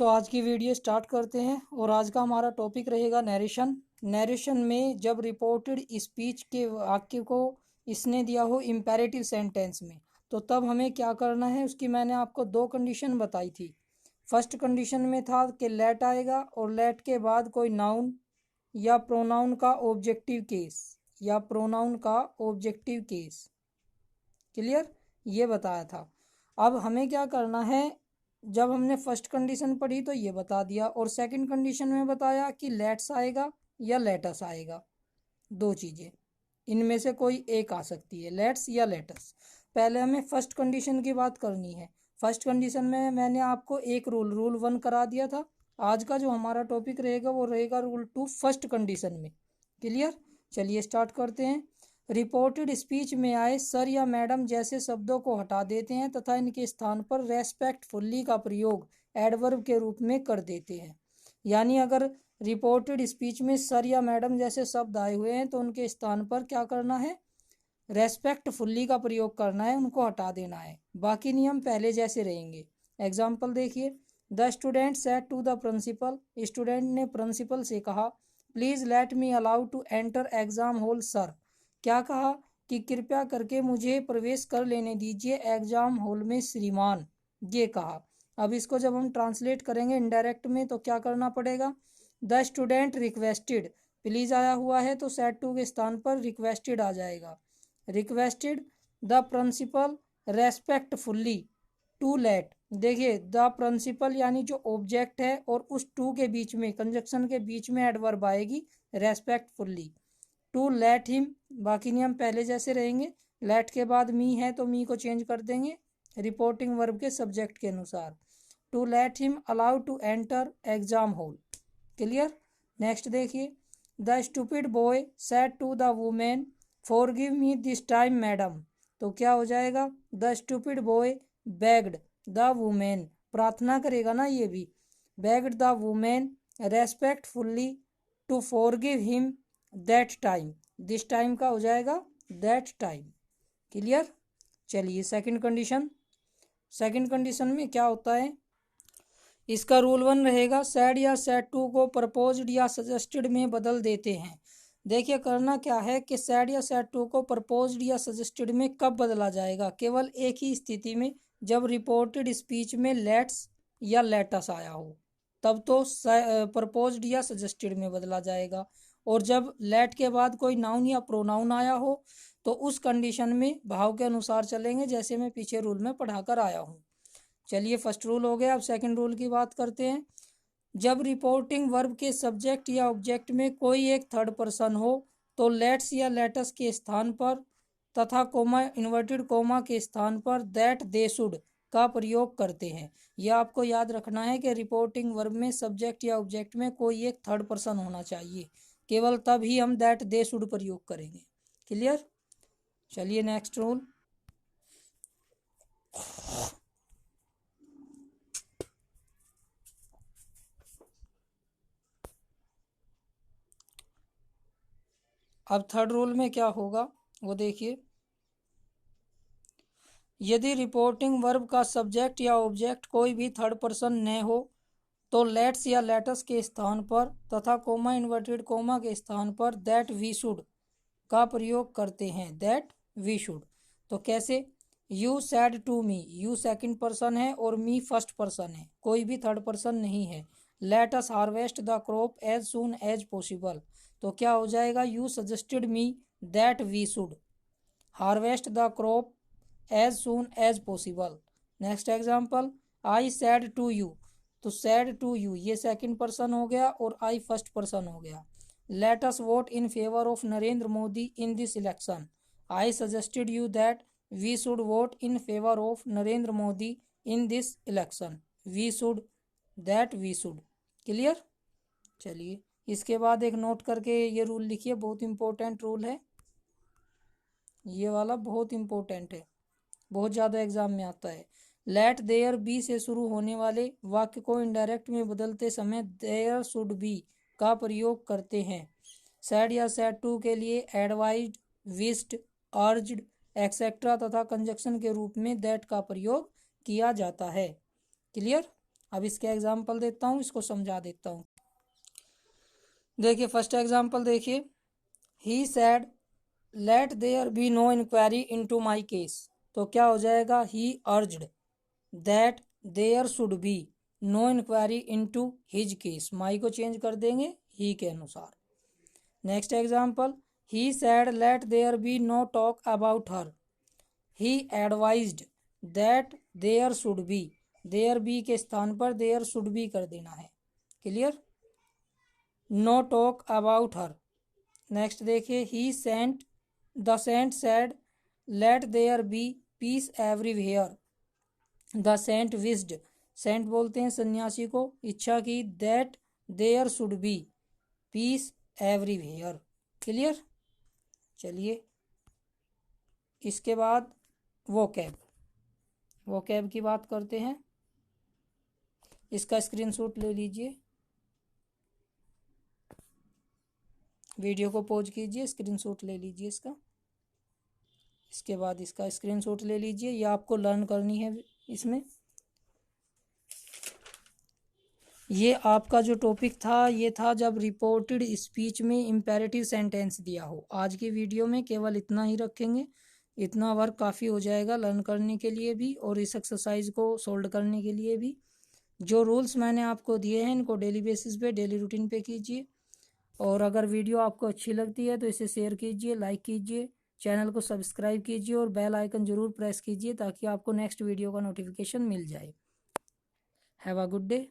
आज की video start करते हैं और आज का हमारा टॉपिक रहेगा नरेशन। नरेशन में जब रिपोर्टेड स्पीच के वाक्य को इसने दिया हो इम्पेरेटिव सेंटेंस में, तो तब हमें क्या करना है, उसकी मैंने आपको दो कंडीशन बताई थी। फर्स्ट कंडीशन में था कि लेट आएगा और लेट के बाद कोई नाउन या प्रोनाउन का ऑब्जेक्टिव केस क्लियर, ये बताया था। अब हमें क्या करना है, जब हमने फर्स्ट कंडीशन पढ़ी तो ये बता दिया, और सेकंड कंडीशन में बताया कि लेट्स आएगा या लेटस आएगा, दो चीज़ें इनमें से कोई एक आ सकती है, लेट्स या लेटस। पहले हमें फर्स्ट कंडीशन की बात करनी है। फर्स्ट कंडीशन में मैंने आपको एक रूल 1 करा दिया था। आज का जो हमारा टॉपिक रहेगा वो रहेगा रूल 2 फर्स्ट कंडीशन में। क्लियर, चलिए स्टार्ट करते हैं। रिपोर्टेड स्पीच में आए सर या मैडम जैसे शब्दों को हटा देते हैं तथा इनके स्थान पर रेस्पेक्टफुल्ली का प्रयोग एडवर्ब के रूप में कर देते हैं। यानी अगर रिपोर्टेड स्पीच में सर या मैडम जैसे शब्द आए हुए हैं तो उनके स्थान पर क्या करना है, रेस्पेक्टफुल्ली का प्रयोग करना है, उनको हटा देना है। बाकी नियम पहले जैसे रहेंगे। एग्जाम्पल देखिए, the student said to the principal, student ने प्रिंसिपल से कहा, please let me allow to enter exam hall sir. क्या कहा कि कृपया करके मुझे प्रवेश कर लेने दीजिए एग्जाम हॉल में श्रीमान, ये कहा। अब इसको जब हम ट्रांसलेट करेंगे इनडायरेक्ट में तो क्या करना पड़ेगा, द स्टूडेंट रिक्वेस्टेड, प्लीज आया हुआ है तो सेड टू के स्थान पर रिक्वेस्टेड आ जाएगा। Requested the principal respectfully to let, देखिए द प्रिंसिपल यानी जो ऑब्जेक्ट है और उस टू के बीच में कंजक्शन के बीच में एडवर्ब आएगी रेस्पेक्टफुल्ली, टू लेट हिम। बाकी नियम पहले जैसे रहेंगे। लेट के बाद मी है तो मी को चेंज कर देंगे रिपोर्टिंग वर्ब के सब्जेक्ट के अनुसार। To let him allow to enter exam hall. Clear, next देखिए, the stupid boy said to the women forgive me this time madam. तो क्या हो जाएगा, the stupid boy begged the women, प्रार्थना करेगा ना ये भी, begged the women respectfully to forgive him that time, this time का हो जाएगा दैट टाइम। क्लियर, चलिए सेकंड कंडीशन। सेकंड कंडीशन में क्या होता है, इसका रूल 1 रहेगा, सैड या सैड टू को प्रपोज्ड या सजेस्टेड में बदल देते हैं। देखिए करना क्या है कि सैड या सैड टू को प्रपोज्ड या सजेस्टेड में कब बदला जाएगा, केवल एक ही स्थिति में, जब रिपोर्टेड स्पीच में लेट्स या लेटस आया हो तब तो प्रपोज्ड या सजेस्टेड में बदला जाएगा, और जब लेट के बाद कोई नाउन या प्रोनाउन आया हो तो उस कंडीशन में भाव के अनुसार चलेंगे, जैसे मैं पीछे रूल में पढ़ाकर आया हूँ। चलिए फर्स्ट रूल हो गया। अब सेकंड रूल की बात करते हैं। जब रिपोर्टिंग वर्ब के सब्जेक्ट या ऑब्जेक्ट में कोई एक थर्ड पर्सन हो तो लेट्स या लेटस के स्थान पर तथा कोमा इन्वर्टेड कोमा के स्थान पर दैट दे शुड का प्रयोग करते हैं। यह आपको याद रखना है कि रिपोर्टिंग वर्ब में सब्जेक्ट या ऑब्जेक्ट में कोई एक थर्ड पर्सन होना चाहिए, केवल तब ही हम दैट दे शुड प्रयोग करेंगे। क्लियर, चलिए नेक्स्ट रूल। अब थर्ड रूल में क्या होगा वो देखिए, यदि रिपोर्टिंग वर्ब का सब्जेक्ट या ऑब्जेक्ट कोई भी थर्ड पर्सन न हो तो लेट्स या लेटस के स्थान पर तथा कोमा इन्वर्टेड कोमा के स्थान पर दैट वी शुड का प्रयोग करते हैं, दैट वी शुड। तो कैसे, you said to me, you second person है और मी फर्स्ट पर्सन है, कोई भी थर्ड पर्सन नहीं है। Let us harvest the crop as soon as possible, तो क्या हो जाएगा, you suggested me that we should harvest the crop as soon as possible. Next example, I said to you, तो सैड टू यू ये second person हो गया और I first person हो गया। Let us vote in favour of Narendra Modi in this election, I suggested you that we should vote in favour of Narendra Modi in this election, we should that we should. Clear, चलिए इसके बाद एक note करके ये rule लिखिए, बहुत इंपॉर्टेंट रूल है ये वाला, बहुत इंपॉर्टेंट है, बहुत ज़्यादा एग्जाम में आता है। लेट देयर बी से शुरू होने वाले वाक्य को इनडायरेक्ट में बदलते समय देयर शुड बी का प्रयोग करते हैं। सैड या सैड टू के लिए एडवाइज्ड, विस्ड, अर्ज्ड एक्सेट्रा तथा कंजक्शन के रूप में दैट का प्रयोग किया जाता है। क्लियर, अब इसके एग्जाम्पल देता हूँ, इसको समझा देता हूँ। देखिए फर्स्ट एग्जाम्पल देखिए, he said let there be no inquiry into my case. तो क्या हो जाएगा, he urged that there should be no inquiry into his case. My को चेंज कर देंगे ही के अनुसार। Next example, he said let there be no talk about her. He advised that there should be, there be के स्थान पर there should be कर देना है। Clear, no talk about her. Next देखिए, he saint the saint said let there be peace everywhere. The saint wished, saint बोलते हैं सन्यासी को, इच्छा की that there should be peace everywhere. Clear, चलिए इसके बाद वो कैब की बात करते हैं। इसका स्क्रीनशॉट ले लीजिए, वीडियो को पॉज कीजिए, स्क्रीनशॉट ले लीजिए इसका। इसके बाद इसका स्क्रीनशॉट ले लीजिए, ये आपको लर्न करनी है। इसमें ये आपका जो टॉपिक था ये था जब रिपोर्टेड स्पीच में इम्पेरेटिव सेंटेंस दिया हो। आज की वीडियो में केवल इतना ही रखेंगे, इतना वर्क काफ़ी हो जाएगा लर्न करने के लिए भी और इस एक्सरसाइज को सोल्व करने के लिए भी। जो रूल्स मैंने आपको दिए हैं इनको डेली बेसिस पे, डेली रूटीन पे कीजिए। और अगर वीडियो आपको अच्छी लगती है तो इसे शेयर कीजिए, लाइक कीजिए, चैनल को सब्सक्राइब कीजिए और बेल आइकन ज़रूर प्रेस कीजिए ताकि आपको नेक्स्ट वीडियो का नोटिफिकेशन मिल जाए। Have a good day.